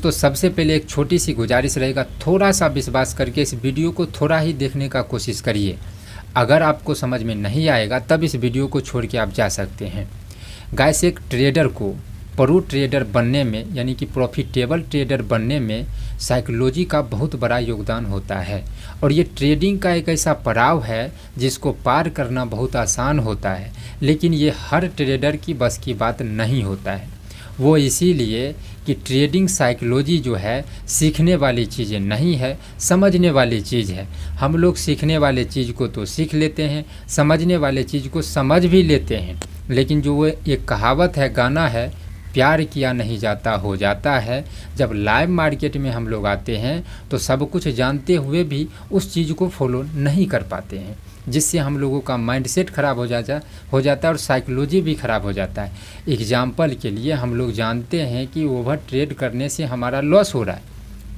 दोस्तों सबसे पहले एक छोटी सी गुजारिश रहेगा, थोड़ा सा विश्वास करके इस वीडियो को थोड़ा ही देखने का कोशिश करिए। अगर आपको समझ में नहीं आएगा तब इस वीडियो को छोड़ के आप जा सकते हैं। गाइस, एक ट्रेडर को प्रो ट्रेडर बनने में यानी कि प्रॉफिटेबल ट्रेडर बनने में साइकोलॉजी का बहुत बड़ा योगदान होता है। और ये ट्रेडिंग का एक ऐसा पड़ाव है जिसको पार करना बहुत आसान होता है, लेकिन ये हर ट्रेडर की बस की बात नहीं होता है। वो इसीलिए कि ट्रेडिंग साइकोलॉजी जो है सीखने वाली चीज़ें नहीं है, समझने वाली चीज़ है। हम लोग सीखने वाले चीज़ को तो सीख लेते हैं, समझने वाले चीज़ को समझ भी लेते हैं, लेकिन जो वो एक कहावत है, गाना है, प्यार किया नहीं जाता हो जाता है। जब लाइव मार्केट में हम लोग आते हैं तो सब कुछ जानते हुए भी उस चीज़ को फॉलो नहीं कर पाते हैं, जिससे हम लोगों का माइंडसेट ख़राब हो जाता है और साइकोलॉजी भी ख़राब हो जाता है। एग्जाम्पल के लिए हम लोग जानते हैं कि ओवर ट्रेड करने से हमारा लॉस हो रहा है,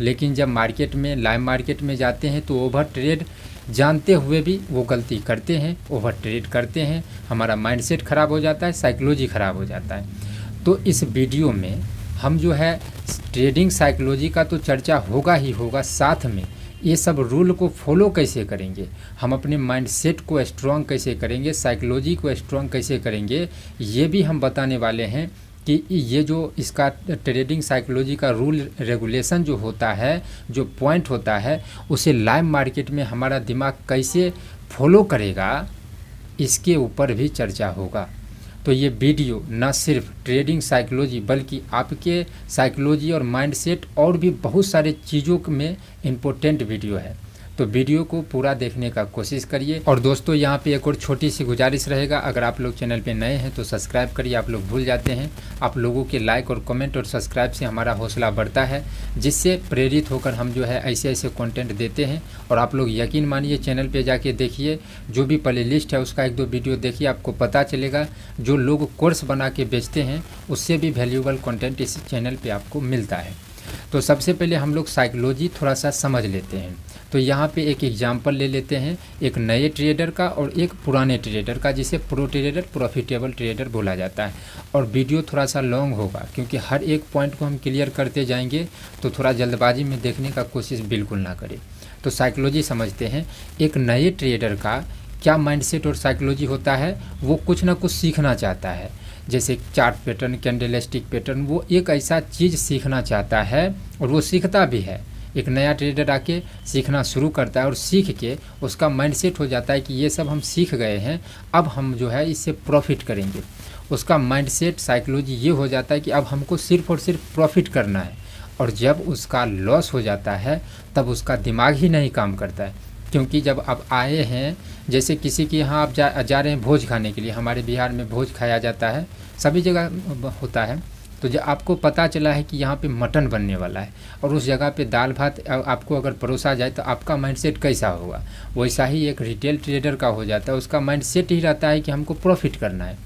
लेकिन जब मार्केट में लाइव मार्केट में जाते हैं तो ओवर ट्रेड जानते हुए भी वो गलती करते हैं, ओवर ट्रेड करते हैं, हमारा माइंडसेट ख़राब हो जाता है, साइकोलॉजी ख़राब हो जाता है। तो इस वीडियो में हम जो है ट्रेडिंग साइकोलॉजी का तो चर्चा होगा ही होगा, साथ में ये सब रूल को फॉलो कैसे करेंगे, हम अपने माइंडसेट को स्ट्रॉन्ग कैसे करेंगे, साइकोलॉजी को स्ट्रॉन्ग कैसे करेंगे, ये भी हम बताने वाले हैं कि ये जो इसका ट्रेडिंग साइकोलॉजी का रूल रेगुलेशन जो होता है, जो पॉइंट होता है, उसे लाइव मार्केट में हमारा दिमाग कैसे फॉलो करेगा, इसके ऊपर भी चर्चा होगा। तो ये वीडियो न सिर्फ ट्रेडिंग साइकोलॉजी बल्कि आपके साइकोलॉजी और माइंडसेट और भी बहुत सारे चीज़ों में इम्पोर्टेंट वीडियो है। तो वीडियो को पूरा देखने का कोशिश करिए। और दोस्तों यहाँ पे एक और छोटी सी गुजारिश रहेगा, अगर आप लोग चैनल पे नए हैं तो सब्सक्राइब करिए। आप लोग भूल जाते हैं, आप लोगों के लाइक और कमेंट और सब्सक्राइब से हमारा हौसला बढ़ता है, जिससे प्रेरित होकर हम जो है ऐसे ऐसे कंटेंट देते हैं। और आप लोग यकीन मानिए, चैनल पे जाके देखिए, जो भी प्ले लिस्ट है उसका एक दो वीडियो देखिए, आपको पता चलेगा जो लोग कोर्स बना के बेचते हैं उससे भी वैल्यूएबल कंटेंट इस चैनल पे आपको मिलता है। तो सबसे पहले हम लोग साइकोलॉजी थोड़ा सा समझ लेते हैं। तो यहाँ पे एक एग्जांपल ले लेते हैं, एक नए ट्रेडर का और एक पुराने ट्रेडर का, जिसे प्रो ट्रेडर प्रॉफिटेबल ट्रेडर बोला जाता है। और वीडियो थोड़ा सा लॉन्ग होगा क्योंकि हर एक पॉइंट को हम क्लियर करते जाएंगे, तो थोड़ा जल्दबाजी में देखने का कोशिश बिल्कुल ना करें। तो साइकोलॉजी समझते हैं। एक नए ट्रेडर का क्या माइंडसेट और साइकोलॉजी होता है, वो कुछ ना कुछ सीखना चाहता है, जैसे चार्ट पैटर्न, कैंडलस्टिक पैटर्न, वो एक ऐसा चीज़ सीखना चाहता है और वो सीखता भी है। एक नया ट्रेडर आके सीखना शुरू करता है और सीख के उसका माइंडसेट हो जाता है कि ये सब हम सीख गए हैं, अब हम जो है इससे प्रॉफिट करेंगे। उसका माइंडसेट साइकोलॉजी ये हो जाता है कि अब हमको सिर्फ और सिर्फ प्रॉफिट करना है। और जब उसका लॉस हो जाता है तब उसका दिमाग ही नहीं काम करता है, क्योंकि जब आप आए हैं, जैसे किसी के यहाँ आप जा रहे हैं भोज खाने के लिए, हमारे बिहार में भोज खाया जाता है, सभी जगह होता है। तो जब आपको पता चला है कि यहाँ पे मटन बनने वाला है और उस जगह पे दाल भात आपको अगर परोसा जाए तो आपका माइंडसेट कैसा होगा, वैसा ही एक रिटेल ट्रेडर का हो जाता है। उसका माइंडसेट ही रहता है कि हमको प्रॉफिट करना है,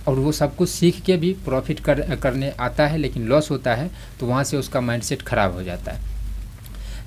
और वो सब कुछ सीख के भी प्रॉफिट करने आता है, लेकिन लॉस होता है तो वहाँ से उसका माइंडसेट ख़राब हो जाता है।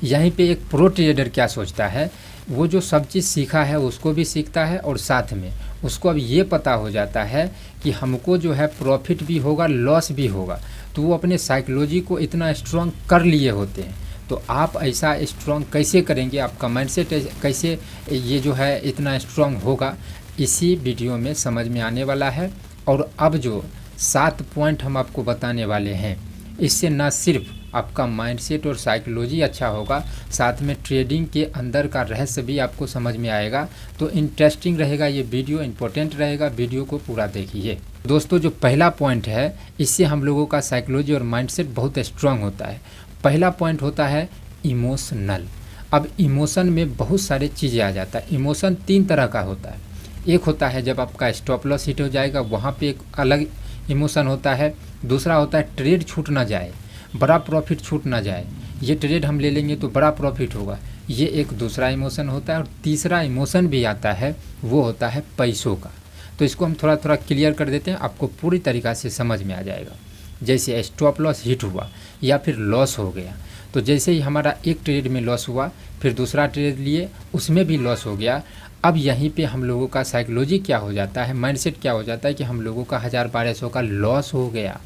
यहीं पे एक प्रो ट्रेडर क्या सोचता है, वो जो सब चीज़ सीखा है उसको भी सीखता है और साथ में उसको अब ये पता हो जाता है कि हमको जो है प्रॉफिट भी होगा, लॉस भी होगा। तो वो अपने साइकोलॉजी को इतना स्ट्रॉन्ग कर लिए होते हैं। तो आप ऐसा स्ट्रॉन्ग कैसे करेंगे, आपका माइंडसेट कैसे ये जो है इतना स्ट्रॉन्ग होगा, इसी वीडियो में समझ में आने वाला है। और अब जो 7 पॉइंट हम आपको बताने वाले हैं, इससे ना सिर्फ आपका माइंडसेट और साइकोलॉजी अच्छा होगा, साथ में ट्रेडिंग के अंदर का रहस्य भी आपको समझ में आएगा। तो इंटरेस्टिंग रहेगा ये वीडियो, इंपॉर्टेंट रहेगा, वीडियो को पूरा देखिए। दोस्तों जो पहला पॉइंट है, इससे हम लोगों का साइकोलॉजी और माइंडसेट बहुत स्ट्रांग होता है। पहला पॉइंट होता है इमोशनल। अब इमोशन में बहुत सारे चीज़ें आ जाता है। इमोशन 3 तरह का होता है। एक होता है जब आपका स्टॉप लॉस हिट हो जाएगा, वहाँ पे एक अलग इमोशन होता है। दूसरा होता है ट्रेड छूट ना जाए, बड़ा प्रॉफिट छूट ना जाए, ये ट्रेड हम ले लेंगे तो बड़ा प्रॉफिट होगा, ये एक दूसरा इमोशन होता है। और तीसरा इमोशन भी आता है, वो होता है पैसों का। तो इसको हम थोड़ा थोड़ा क्लियर कर देते हैं, आपको पूरी तरीक़ा से समझ में आ जाएगा। जैसे स्टॉप लॉस हिट हुआ या फिर लॉस हो गया, तो जैसे ही हमारा एक ट्रेड में लॉस हुआ, फिर दूसरा ट्रेड लिए उसमें भी लॉस हो गया। अब यहीं पे हम लोगों का साइकोलॉजी क्या हो जाता है, माइंडसेट क्या हो जाता है कि हम लोगों का 1000-1200 का लॉस हो गया।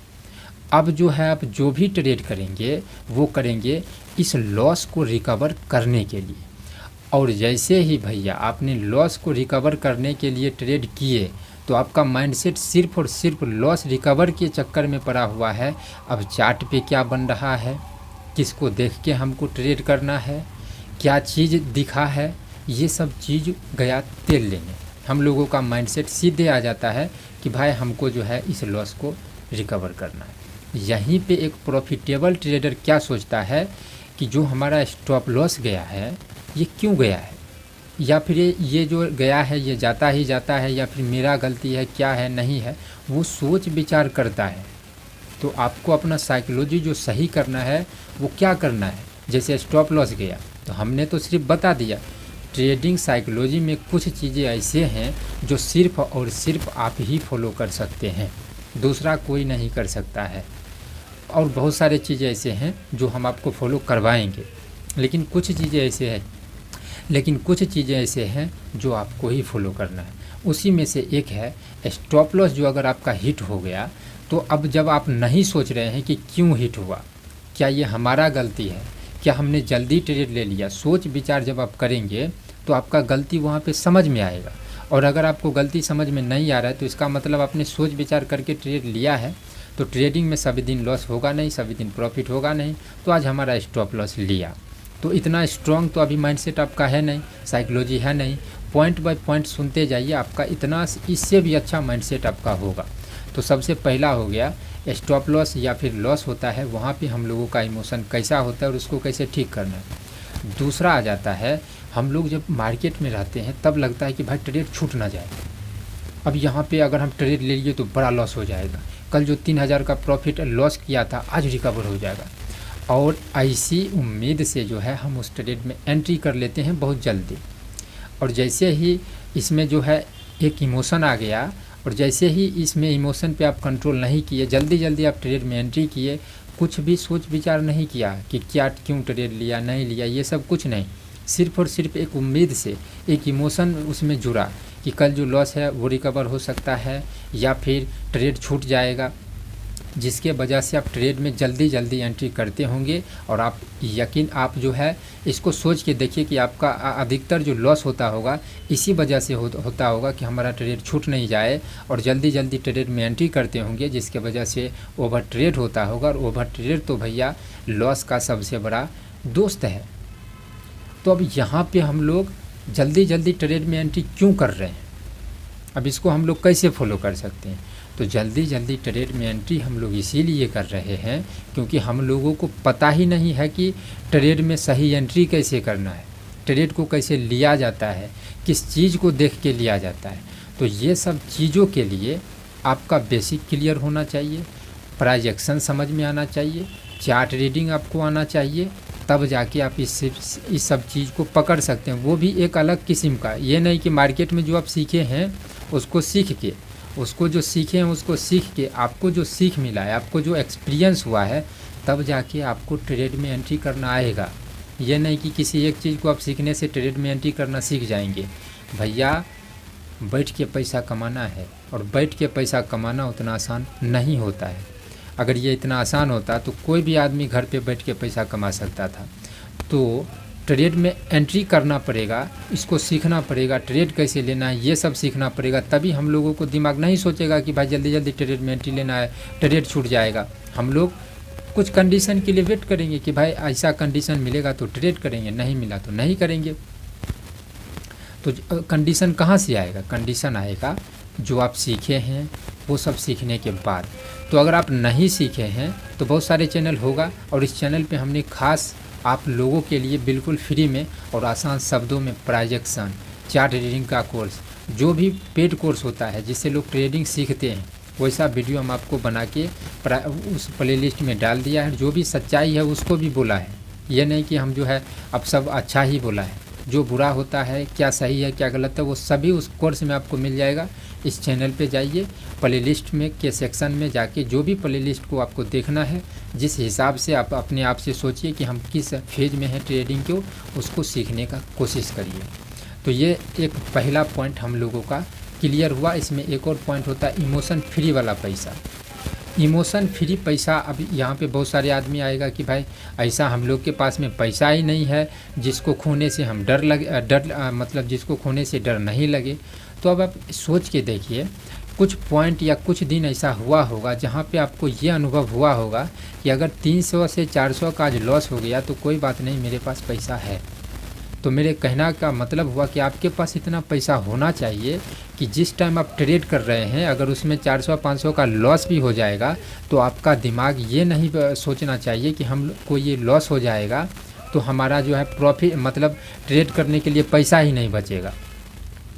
अब जो है आप जो भी ट्रेड करेंगे वो करेंगे इस लॉस को रिकवर करने के लिए। और जैसे ही भैया आपने लॉस को रिकवर करने के लिए ट्रेड किए तो आपका माइंडसेट सिर्फ और सिर्फ लॉस रिकवर के चक्कर में पड़ा हुआ है। अब चार्ट पे क्या बन रहा है, किसको देख के हमको ट्रेड करना है, क्या चीज़ दिखा है, ये सब चीज़ गया तेल लेने। हम लोगों का माइंडसेट सीधे आ जाता है कि भाई हमको जो है इस लॉस को रिकवर करना है। यहीं पे एक प्रॉफिटेबल ट्रेडर क्या सोचता है कि जो हमारा स्टॉप लॉस गया है ये क्यों गया है, या फिर ये जो गया है ये जाता ही जाता है, या फिर मेरा गलती है, क्या है नहीं है, वो सोच विचार करता है। तो आपको अपना साइकोलॉजी जो सही करना है वो क्या करना है। जैसे स्टॉप लॉस गया तो हमने तो सिर्फ बता दिया। ट्रेडिंग साइकोलॉजी में कुछ चीज़ें ऐसे हैं जो सिर्फ और सिर्फ आप ही फॉलो कर सकते हैं, दूसरा कोई नहीं कर सकता है। और बहुत सारे चीज़ें ऐसे हैं जो हम आपको फॉलो करवाएंगे, लेकिन कुछ चीज़ें ऐसे हैं जो आपको ही फॉलो करना है। उसी में से एक है स्टॉप लॉस। जो अगर आपका हिट हो गया तो अब जब आप नहीं सोच रहे हैं कि क्यों हिट हुआ, क्या ये हमारा गलती है, क्या हमने जल्दी ट्रेड ले लिया, सोच विचार जब आप करेंगे तो आपका गलती वहाँ पे समझ में आएगा। और अगर आपको गलती समझ में नहीं आ रहा है तो इसका मतलब आपने सोच विचार करके ट्रेड लिया है। तो ट्रेडिंग में सभी दिन लॉस होगा नहीं, सभी दिन प्रॉफिट होगा नहीं। तो आज हमारा स्टॉप लॉस लिया, तो इतना स्ट्रॉन्ग तो अभी माइंडसेट आपका है नहीं, साइकोलॉजी है नहीं। पॉइंट बाय पॉइंट सुनते जाइए, आपका इतना इससे भी अच्छा माइंडसेट आपका होगा। तो सबसे पहला हो गया स्टॉप लॉस या फिर लॉस होता है, वहाँ पे हम लोगों का इमोशन कैसा होता है और उसको कैसे ठीक करना है। दूसरा आ जाता है, हम लोग जब मार्केट में रहते हैं तब लगता है कि भाई ट्रेड छूट ना जाए। अब यहाँ पे अगर हम ट्रेड ले लिए तो बड़ा लॉस हो जाएगा, कल जो 3000 का प्रॉफिट लॉस किया था आज रिकवर हो जाएगा। और ऐसी उम्मीद से जो है हम उस ट्रेड में एंट्री कर लेते हैं बहुत जल्दी। और जैसे ही इसमें जो है एक इमोशन आ गया, और जैसे ही इसमें इमोशन पे आप कंट्रोल नहीं किए, जल्दी जल्दी आप ट्रेड में एंट्री किए, कुछ भी सोच विचार नहीं किया कि क्या क्यों ट्रेड लिया नहीं लिया, ये सब कुछ नहीं। सिर्फ और सिर्फ एक उम्मीद से एक इमोशन उसमें जुड़ा कि कल जो लॉस है वो रिकवर हो सकता है या फिर ट्रेड छूट जाएगा, जिसके वजह से आप ट्रेड में जल्दी जल्दी एंट्री करते होंगे। और आप जो है इसको सोच के देखिए कि आपका अधिकतर जो लॉस होता होगा इसी वजह से होता होगा कि हमारा ट्रेड छूट नहीं जाए, और जल्दी जल्दी ट्रेड में एंट्री करते होंगे, जिसके वजह से ओवर ट्रेड होता होगा। और ओवर ट्रेड तो भैया लॉस का सबसे बड़ा दोस्त है। तो अब यहाँ पे हम लोग जल्दी जल्दी ट्रेड में एंट्री क्यों कर रहे हैं, अब इसको हम लोग कैसे फॉलो कर सकते हैं। तो जल्दी जल्दी ट्रेड में एंट्री हम लोग इसीलिए कर रहे हैं क्योंकि हम लोगों को पता ही नहीं है कि ट्रेड में सही एंट्री कैसे करना है, ट्रेड को कैसे लिया जाता है, किस चीज़ को देख के लिया जाता है। तो ये सब चीज़ों के लिए आपका बेसिक क्लियर होना चाहिए, प्राइस एक्शन समझ में आना चाहिए, चार्ट रीडिंग आपको आना चाहिए, तब जाके आप इस सब चीज़ को पकड़ सकते हैं। वो भी एक अलग किस्म का, ये नहीं कि मार्केट में जो आप सीखे हैं उसको सीख के, उसको जो सीखे हैं उसको सीख के आपको जो सीख मिला है, आपको जो एक्सपीरियंस हुआ है, तब जाके आपको ट्रेड में एंट्री करना आएगा। ये नहीं कि किसी एक चीज़ को आप सीखने से ट्रेड में एंट्री करना सीख जाएंगे। भैया बैठ के पैसा कमाना है, और बैठ के पैसा कमाना उतना आसान नहीं होता है। अगर ये इतना आसान होता तो कोई भी आदमी घर पे बैठ के पैसा कमा सकता था। तो ट्रेड में एंट्री करना पड़ेगा, इसको सीखना पड़ेगा, ट्रेड कैसे लेना है ये सब सीखना पड़ेगा, तभी हम लोगों को दिमाग नहीं सोचेगा कि भाई जल्दी जल्दी ट्रेड में एंट्री लेना है, ट्रेड छूट जाएगा। हम लोग कुछ कंडीशन के लिए वेट करेंगे कि भाई ऐसा कंडीशन मिलेगा तो ट्रेड करेंगे, नहीं मिला तो नहीं करेंगे। तो कंडीशन कहाँ से आएगा, कंडीशन आएगा जो आप सीखे हैं वो सब सीखने के बाद। तो अगर आप नहीं सीखे हैं तो बहुत सारे चैनल होगा, और इस चैनल पे हमने खास आप लोगों के लिए बिल्कुल फ्री में और आसान शब्दों में प्राइस एक्शन, चार्ट रीडिंग का कोर्स, जो भी पेड कोर्स होता है जिससे लोग ट्रेडिंग सीखते हैं, वैसा वीडियो हम आपको बना के उस प्लेलिस्ट में डाल दिया है। जो भी सच्चाई है उसको भी बोला है, ये नहीं कि हम जो है अब सब अच्छा ही बोला है। जो बुरा होता है, क्या सही है क्या गलत है, वो सभी उस कोर्स में आपको मिल जाएगा। इस चैनल पे जाइए, प्लेलिस्ट में के सेक्शन में जाके जो भी प्लेलिस्ट को आपको देखना है, जिस हिसाब से आप अपने आप से सोचिए कि हम किस फेज में हैं ट्रेडिंग को, उसको सीखने का कोशिश करिए। तो ये एक पहला पॉइंट हम लोगों का क्लियर हुआ। इसमें एक और पॉइंट होता है इमोशन फ्री वाला पैसा। इमोशन फ्री पैसा। अब यहाँ पे बहुत सारे आदमी आएगा कि भाई ऐसा हम लोग के पास में पैसा ही नहीं है जिसको खोने से हम मतलब जिसको खोने से डर नहीं लगे। तो अब आप सोच के देखिए, कुछ पॉइंट या कुछ दिन ऐसा हुआ होगा जहाँ पे आपको ये अनुभव हुआ होगा कि अगर 300 से 400 का आज लॉस हो गया तो कोई बात नहीं, मेरे पास पैसा है। तो मेरे कहना का मतलब हुआ कि आपके पास इतना पैसा होना चाहिए कि जिस टाइम आप ट्रेड कर रहे हैं अगर उसमें 400-500 का लॉस भी हो जाएगा तो आपका दिमाग ये नहीं सोचना चाहिए कि हम को ये लॉस हो जाएगा तो हमारा जो है प्रॉफिट मतलब ट्रेड करने के लिए पैसा ही नहीं बचेगा।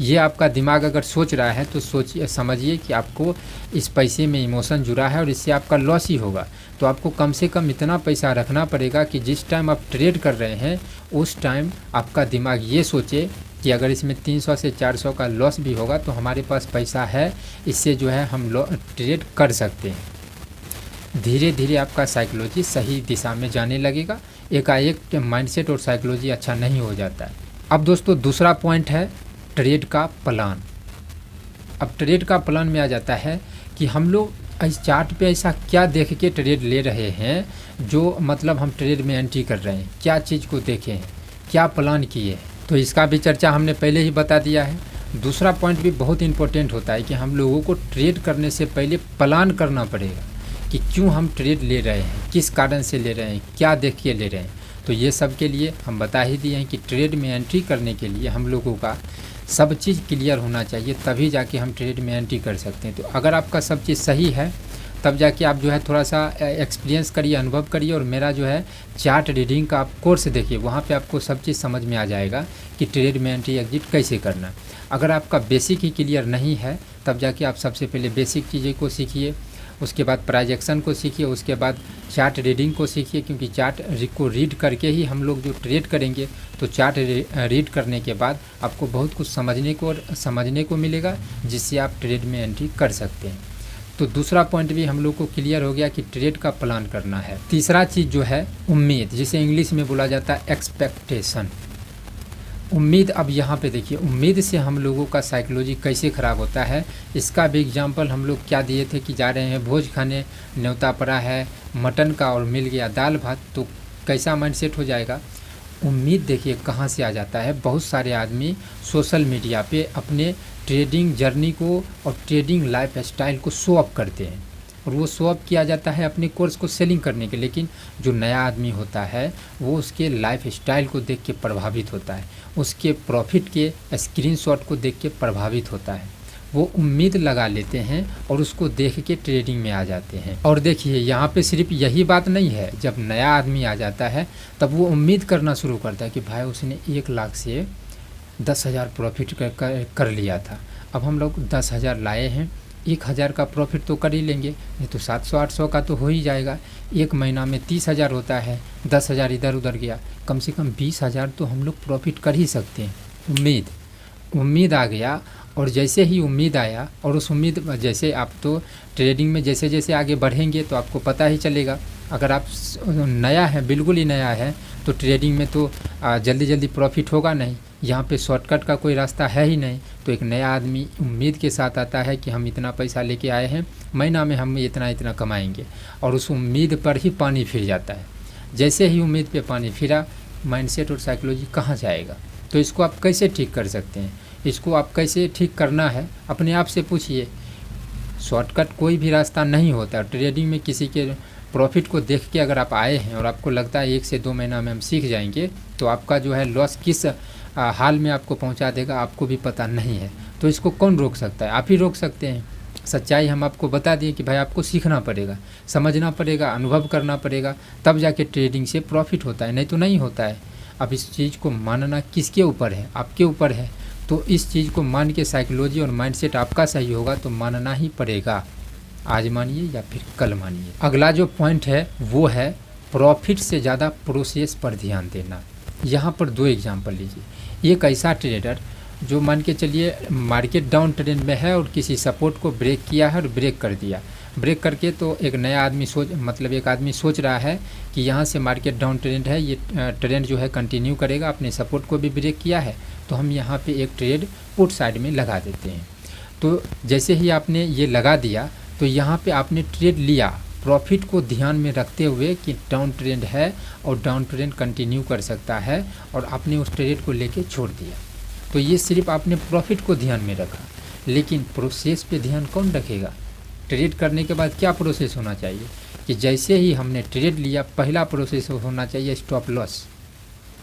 ये आपका दिमाग अगर सोच रहा है तो सोचिए, समझिए कि आपको इस पैसे में इमोशन जुड़ा है और इससे आपका लॉस ही होगा। तो आपको कम से कम इतना पैसा रखना पड़ेगा कि जिस टाइम आप ट्रेड कर रहे हैं उस टाइम आपका दिमाग ये सोचे कि अगर इसमें 300 से 400 का लॉस भी होगा तो हमारे पास पैसा है, इससे जो है हम ट्रेड कर सकते हैं। धीरे धीरे आपका साइकोलॉजी सही दिशा में जाने लगेगा। एकाएक माइंडसेट और साइकोलॉजी अच्छा नहीं हो जाता है। अब दोस्तों दूसरा पॉइंट है ट्रेड का प्लान। अब ट्रेड का प्लान में आ जाता है कि हम लोग इस चार्ट पे ऐसा क्या देख के ट्रेड ले रहे हैं जो मतलब हम ट्रेड में एंट्री कर रहे हैं, क्या चीज़ को देखे हैं, क्या प्लान किए हैं। तो इसका भी चर्चा हमने पहले ही बता दिया है। दूसरा पॉइंट भी बहुत इंपॉर्टेंट होता है कि हम लोगों को ट्रेड करने से पहले प्लान करना पड़ेगा कि क्यों हम ट्रेड ले रहे हैं, किस कारण से ले रहे हैं, क्या देख के ले रहे हैं। तो ये सब के लिए हम बता ही दिए हैं कि ट्रेड में एंट्री करने के लिए हम लोगों का सब चीज़ क्लियर होना चाहिए, तभी जाके हम ट्रेड में एंट्री कर सकते हैं। तो अगर आपका सब चीज़ सही है तब जाके आप जो है थोड़ा सा एक्सपीरियंस करिए, अनुभव करिए और मेरा जो है चार्ट रीडिंग का आप कोर्स देखिए, वहाँ पे आपको सब चीज़ समझ में आ जाएगा कि ट्रेड में एंट्री एग्जिट कैसे करना। अगर आपका बेसिक ही क्लियर नहीं है तब जाके आप सबसे पहले बेसिक चीज़ें को सीखिए, उसके बाद प्राइस एक्शन को सीखिए, उसके बाद चार्ट रीडिंग को सीखिए, क्योंकि चार्ट को रीड करके ही हम लोग जो ट्रेड करेंगे तो चार्ट रीड करने के बाद आपको बहुत कुछ समझने को मिलेगा जिससे आप ट्रेड में एंट्री कर सकते हैं। तो दूसरा पॉइंट भी हम लोग को क्लियर हो गया कि ट्रेड का प्लान करना है। तीसरा चीज़ जो है उम्मीद, जिसे इंग्लिश में बोला जाता है एक्सपेक्टेशन। उम्मीद, अब यहाँ पे देखिए उम्मीद से हम लोगों का साइकोलॉजी कैसे ख़राब होता है, इसका भी एग्जांपल हम लोग क्या दिए थे कि जा रहे हैं भोज खाने, न्योता पड़ा है मटन का और मिल गया दाल भात, तो कैसा माइंडसेट हो जाएगा। उम्मीद देखिए कहाँ से आ जाता है। बहुत सारे आदमी सोशल मीडिया पे अपने ट्रेडिंग जर्नी को और ट्रेडिंग लाइफ स्टाइल को शो अप करते हैं और वो शो अप किया जाता है अपने कोर्स को सेलिंग करने के। लेकिन जो नया आदमी होता है वो उसके लाइफ स्टाइल को देख के प्रभावित होता है, उसके प्रॉफिट के स्क्रीनशॉट को देख के प्रभावित होता है, वो उम्मीद लगा लेते हैं और उसको देख के ट्रेडिंग में आ जाते हैं। और देखिए यहाँ पे सिर्फ यही बात नहीं है, जब नया आदमी आ जाता है तब वो उम्मीद करना शुरू करता है कि भाई उसने 1 लाख से 10,000 प्रॉफिट कर लिया था, अब हम लोग 10,000 लाए हैं, 1,000 का प्रॉफिट तो कर ही लेंगे, नहीं तो 700-800 का तो हो ही जाएगा। 1 महीना में 30,000 होता है, 10,000 इधर उधर गया, कम से कम 20,000 तो हम लोग प्रॉफिट कर ही सकते हैं। उम्मीद आ गया और जैसे ही उम्मीद आया और उस उम्मीद जैसे आप तो ट्रेडिंग में जैसे जैसे आगे बढ़ेंगे तो आपको पता ही चलेगा। अगर आप नया है, बिल्कुल ही नया है, तो ट्रेडिंग में तो जल्दी जल्दी प्रॉफिट होगा नहीं, यहाँ पे शॉर्टकट का कोई रास्ता है ही नहीं। तो एक नया आदमी उम्मीद के साथ आता है कि हम इतना पैसा लेके आए हैं, महीना में हम इतना इतना कमाएंगे, और उस उम्मीद पर ही पानी फिर जाता है। जैसे ही उम्मीद पे पानी फिरा, माइंडसेट और साइकोलॉजी कहाँ जाएगा। तो इसको आप कैसे ठीक कर सकते हैं, इसको आप कैसे ठीक करना है अपने आप से पूछिए। शॉर्टकट कोई भी रास्ता नहीं होता। ट्रेडिंग में किसी के प्रॉफिट को देख के अगर आप आए हैं और आपको लगता है 1 से 2 महीना में हम सीख जाएंगे, तो आपका जो है लॉस किस हाल में आपको पहुंचा देगा आपको भी पता नहीं है। तो इसको कौन रोक सकता है, आप ही रोक सकते हैं। सच्चाई हम आपको बता दिए कि भाई आपको सीखना पड़ेगा, समझना पड़ेगा, अनुभव करना पड़ेगा, तब जाके ट्रेडिंग से प्रॉफिट होता है, नहीं तो नहीं होता है। अब इस चीज़ को मानना किसके ऊपर है, आपके ऊपर है। तो इस चीज़ को मान के साइकोलॉजी और माइंडसेट आपका सही होगा तो मानना ही पड़ेगा। आज मानिए या फिर कल मानिए। अगला जो पॉइंट है वो है प्रॉफिट से ज़्यादा प्रोसेस पर ध्यान देना। यहाँ पर 2 एग्जांपल लीजिए। एक ऐसा ट्रेडर जो मान के चलिए मार्केट डाउन ट्रेंड में है और किसी सपोर्ट को ब्रेक किया है और ब्रेक कर दिया। ब्रेक करके तो एक नया आदमी एक आदमी सोच रहा है कि यहाँ से मार्केट डाउन ट्रेंड है, ये ट्रेंड जो है कंटिन्यू करेगा, अपने सपोर्ट को भी ब्रेक किया है, तो हम यहाँ पे एक ट्रेड पुट साइड में लगा देते हैं। तो जैसे ही आपने ये लगा दिया तो यहाँ पे आपने ट्रेड लिया प्रॉफिट को ध्यान में रखते हुए कि डाउन ट्रेंड है और डाउन ट्रेंड कंटिन्यू कर सकता है, और आपने उस ट्रेड को लेके छोड़ दिया। तो ये सिर्फ आपने प्रॉफिट को ध्यान में रखा, लेकिन प्रोसेस पे ध्यान कौन रखेगा? ट्रेड करने के बाद क्या प्रोसेस होना चाहिए कि जैसे ही हमने ट्रेड लिया पहला प्रोसेस होना चाहिए स्टॉप लॉस।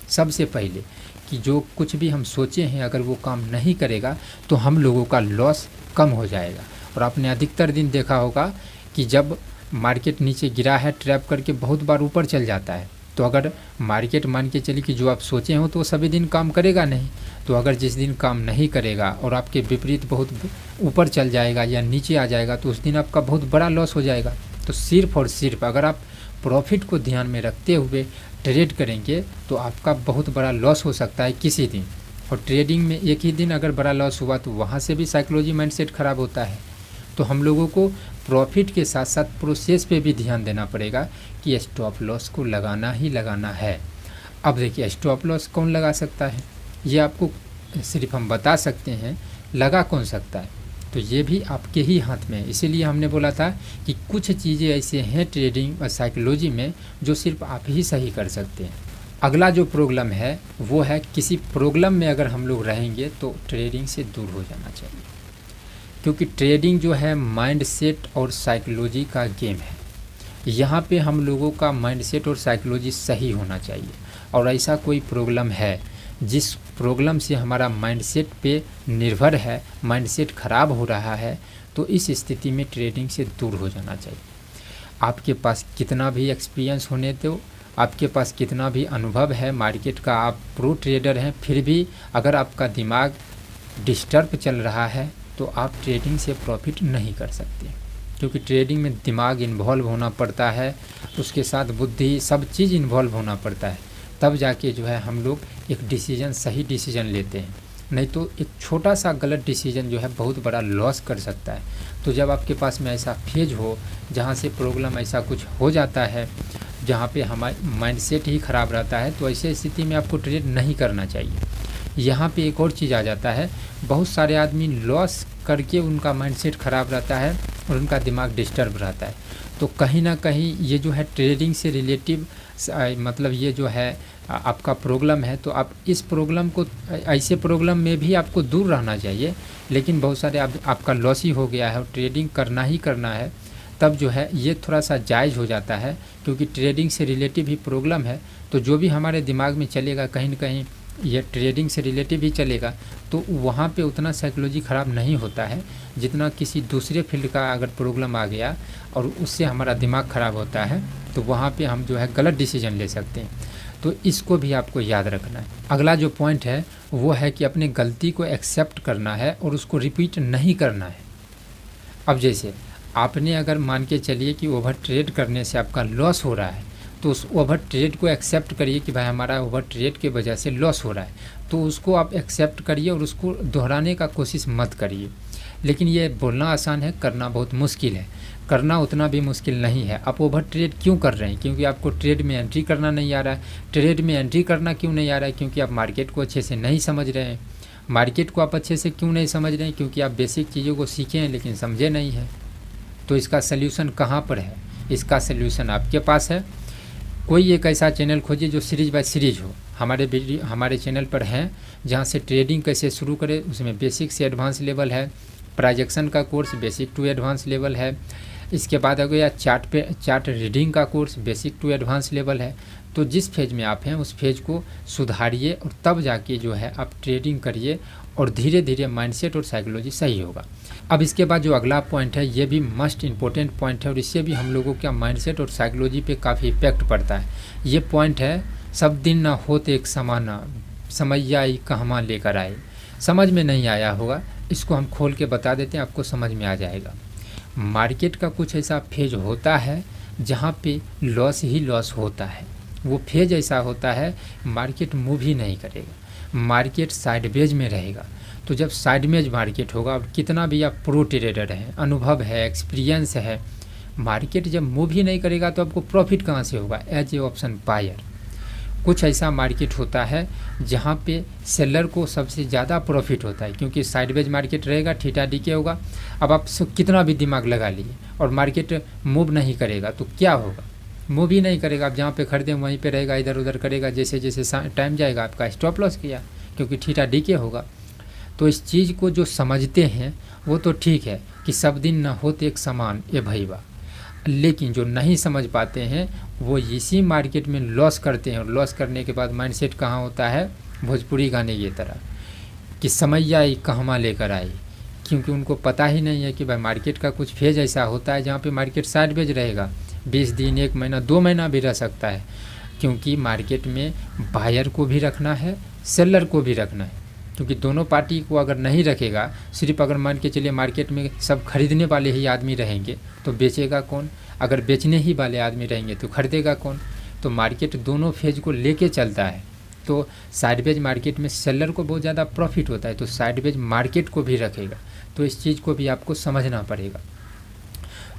सबसे पहले कि जो कुछ भी हम सोचे हैं अगर वो काम नहीं करेगा तो हम लोगों का लॉस कम हो जाएगा। और आपने अधिकतर दिन देखा होगा कि जब मार्केट नीचे गिरा है ट्रैप करके बहुत बार ऊपर चल जाता है, तो अगर मार्केट मान के चलिए कि जो आप सोचे हो तो वो सभी दिन काम करेगा नहीं। तो अगर जिस दिन काम नहीं करेगा और आपके विपरीत बहुत ऊपर चल जाएगा या नीचे आ जाएगा तो उस दिन आपका बहुत बड़ा लॉस हो जाएगा। तो सिर्फ और सिर्फ अगर आप प्रॉफिट को ध्यान में रखते हुए ट्रेड करेंगे तो आपका बहुत बड़ा लॉस हो सकता है किसी दिन। और ट्रेडिंग में एक ही दिन अगर बड़ा लॉस हुआ तो वहाँ से भी साइकोलॉजी माइंडसेट ख़राब होता है। तो हम लोगों को प्रॉफिट के साथ साथ प्रोसेस पे भी ध्यान देना पड़ेगा कि स्टॉप लॉस को लगाना ही लगाना है। अब देखिए स्टॉप लॉस कौन लगा सकता है, ये आपको सिर्फ हम बता सकते हैं, लगा कौन सकता है तो ये भी आपके ही हाथ में है। इसीलिए हमने बोला था कि कुछ चीज़ें ऐसे हैं ट्रेडिंग और साइकोलॉजी में जो सिर्फ आप ही सही कर सकते हैं। अगला जो प्रॉब्लम है वो है किसी प्रॉब्लम में अगर हम लोग रहेंगे तो ट्रेडिंग से दूर हो जाना चाहिए, क्योंकि ट्रेडिंग जो है माइंडसेट और साइकोलॉजी का गेम है। यहाँ पे हम लोगों का माइंडसेट और साइकोलॉजी सही होना चाहिए। और ऐसा कोई प्रॉब्लम है जिस प्रॉब्लम से हमारा माइंडसेट पे निर्भर है, माइंडसेट ख़राब हो रहा है, तो इस स्थिति में ट्रेडिंग से दूर हो जाना चाहिए। आपके पास कितना भी एक्सपीरियंस होने दो, आपके पास कितना भी अनुभव है मार्केट का, आप प्रो ट्रेडर हैं, फिर भी अगर आपका दिमाग डिस्टर्ब चल रहा है तो आप ट्रेडिंग से प्रॉफिट नहीं कर सकते। क्योंकि ट्रेडिंग में दिमाग इन्वॉल्व होना पड़ता है, उसके साथ बुद्धि, सब चीज़ इन्वॉल्व होना पड़ता है, तब जाके जो है हम लोग एक डिसीजन, सही डिसीजन लेते हैं। नहीं तो एक छोटा सा गलत डिसीजन जो है बहुत बड़ा लॉस कर सकता है। तो जब आपके पास में ऐसा फेज हो जहाँ से प्रॉब्लम ऐसा कुछ हो जाता है जहाँ पे हमारा माइंडसेट ही ख़राब रहता है, तो ऐसी स्थिति में आपको ट्रेड नहीं करना चाहिए। यहाँ पे एक और चीज़ आ जाता है, बहुत सारे आदमी लॉस करके उनका माइंडसेट ख़राब रहता है और उनका दिमाग डिस्टर्ब रहता है। तो कहीं ना कहीं ये जो है ट्रेडिंग से रिलेटिव मतलब ये जो है आपका प्रॉब्लम है, तो आप इस प्रॉब्लम को, ऐसे प्रॉब्लम में भी आपको दूर रहना चाहिए। लेकिन बहुत सारे आपका लॉस ही हो गया है और ट्रेडिंग करना ही करना है, तब जो है ये थोड़ा सा जायज़ हो जाता है। क्योंकि ट्रेडिंग से रिलेटिव ही प्रॉब्लम है, तो जो भी हमारे दिमाग में चलेगा कहीं ना कहीं ये ट्रेडिंग से रिलेटिव ही चलेगा, तो वहाँ पे उतना साइकोलॉजी ख़राब नहीं होता है जितना किसी दूसरे फील्ड का अगर प्रॉब्लम आ गया और उससे हमारा दिमाग ख़राब होता है, तो वहाँ पे हम जो है गलत डिसीजन ले सकते हैं। तो इसको भी आपको याद रखना है। अगला जो पॉइंट है वो है कि अपनी गलती को एक्सेप्ट करना है और उसको रिपीट नहीं करना है। अब जैसे आपने अगर मान के चलिए कि ओवर ट्रेड करने से आपका लॉस हो रहा है, तो उस ओवर ट्रेड को एक्सेप्ट करिए कि भाई हमारा ओवर ट्रेड के वजह से लॉस हो रहा है, तो उसको आप एक्सेप्ट करिए और उसको दोहराने का कोशिश मत करिए। लेकिन ये बोलना आसान है, करना बहुत मुश्किल है। करना उतना भी मुश्किल नहीं है। आप ओवर ट्रेड क्यों कर रहे हैं? क्योंकि आपको ट्रेड में एंट्री करना नहीं आ रहा है। ट्रेड में एंट्री करना क्यों नहीं आ रहा है? क्योंकि आप मार्केट को अच्छे से नहीं समझ रहे हैं। मार्केट को आप अच्छे से क्यों नहीं समझ रहे हैं? क्योंकि आप बेसिक चीज़ों को सीखे हैं लेकिन समझे नहीं हैं। तो इसका सल्यूशन कहाँ पर है? इसका सल्यूशन आपके पास है। कोई एक ऐसा चैनल खोजिए जो सीरीज बाय सीरीज हो। हमारे चैनल पर हैं जहाँ से ट्रेडिंग कैसे शुरू करें, उसमें बेसिक से एडवांस लेवल है। प्राइजेक्शन का course basic to advance level है। इसके बाद आ गया चार्ट रीडिंग का course basic to advance level है। तो जिस फेज में आप हैं उस फेज को सुधारिए और तब जाके जो है आप ट्रेडिंग करिए और धीरे धीरे माइंडसेट और साइकोलॉजी सही होगा। अब इसके बाद जो अगला पॉइंट है ये भी मस्ट इम्पोर्टेंट पॉइंट है और इससे भी हम लोगों का माइंडसेट और साइकोलॉजी पे काफ़ी इफेक्ट पड़ता है। ये पॉइंट है, सब दिन ना होते एक समाना, समैया आई कहमा लेकर आए। समझ में नहीं आया होगा, इसको हम खोल के बता देते हैं, आपको समझ में आ जाएगा। मार्केट का कुछ ऐसा फेज होता है जहाँ पे लॉस ही लॉस होता है। वो फेज ऐसा होता है मार्केट मूव ही नहीं करेगा, मार्केट साइडवेज में रहेगा। तो जब साइडवेज मार्केट होगा और कितना भी आप प्रो ट्रेडर हैं, अनुभव है, एक्सपीरियंस है, मार्केट जब मूव ही नहीं करेगा तो आपको प्रॉफिट कहाँ से होगा? As a option buyer. कुछ ऐसा मार्केट होता है जहाँ पे सेलर को सबसे ज़्यादा प्रॉफिट होता है, क्योंकि साइडवेज मार्केट रहेगा, थीटा डीके होगा। अब आप कितना भी दिमाग लगा लिए और मार्केट मूव नहीं करेगा तो क्या होगा? मूव ही नहीं करेगा। आप जहाँ पे खरीदें वहीं पे रहेगा, इधर उधर करेगा। जैसे जैसे टाइम जाएगा आपका स्टॉप लॉस किया, क्योंकि थीटा डीके होगा। तो इस चीज़ को जो समझते हैं वो तो ठीक है कि सब दिन न होते एक समान ये भईवा, लेकिन जो नहीं समझ पाते हैं वो इसी मार्केट में लॉस करते हैं। और लॉस करने के बाद माइंडसेट कहाँ होता है? भोजपुरी गाने की तरह कि समैया आई कहमा लेकर आई, क्योंकि उनको पता ही नहीं है कि भाई मार्केट का कुछ फेज ऐसा होता है जहाँ पे मार्केट साइडवेज रहेगा, 20 दिन, 1 महीना, 2 महीना भी रह सकता है, क्योंकि मार्केट में बायर को भी रखना है, सेलर को भी रखना है। क्योंकि दोनों पार्टी को अगर नहीं रखेगा, सिर्फ अगर मान के चलिए मार्केट में सब खरीदने वाले ही आदमी रहेंगे तो बेचेगा कौन? अगर बेचने ही वाले आदमी रहेंगे तो खरीदेगा कौन? तो मार्केट दोनों फेज को लेके चलता है। तो साइडवेज मार्केट में सेलर को बहुत ज़्यादा प्रॉफिट होता है, तो साइडवेज मार्केट को भी रखेगा। तो इस चीज़ को भी आपको समझना पड़ेगा।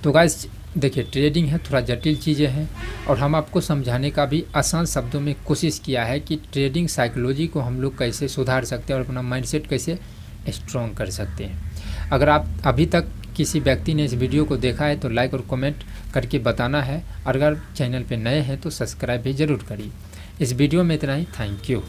तो गाइस देखिए, ट्रेडिंग है, थोड़ा जटिल चीज़ें हैं, और हम आपको समझाने का भी आसान शब्दों में कोशिश किया है कि ट्रेडिंग साइकोलॉजी को हम लोग कैसे सुधार सकते हैं और अपना माइंडसेट कैसे स्ट्रॉन्ग कर सकते हैं। अगर आप अभी तक किसी व्यक्ति ने इस वीडियो को देखा है तो लाइक और कमेंट करके बताना है, और अगर चैनल पे नए हैं तो सब्सक्राइब भी ज़रूर करिए। इस वीडियो में इतना ही। Thank you.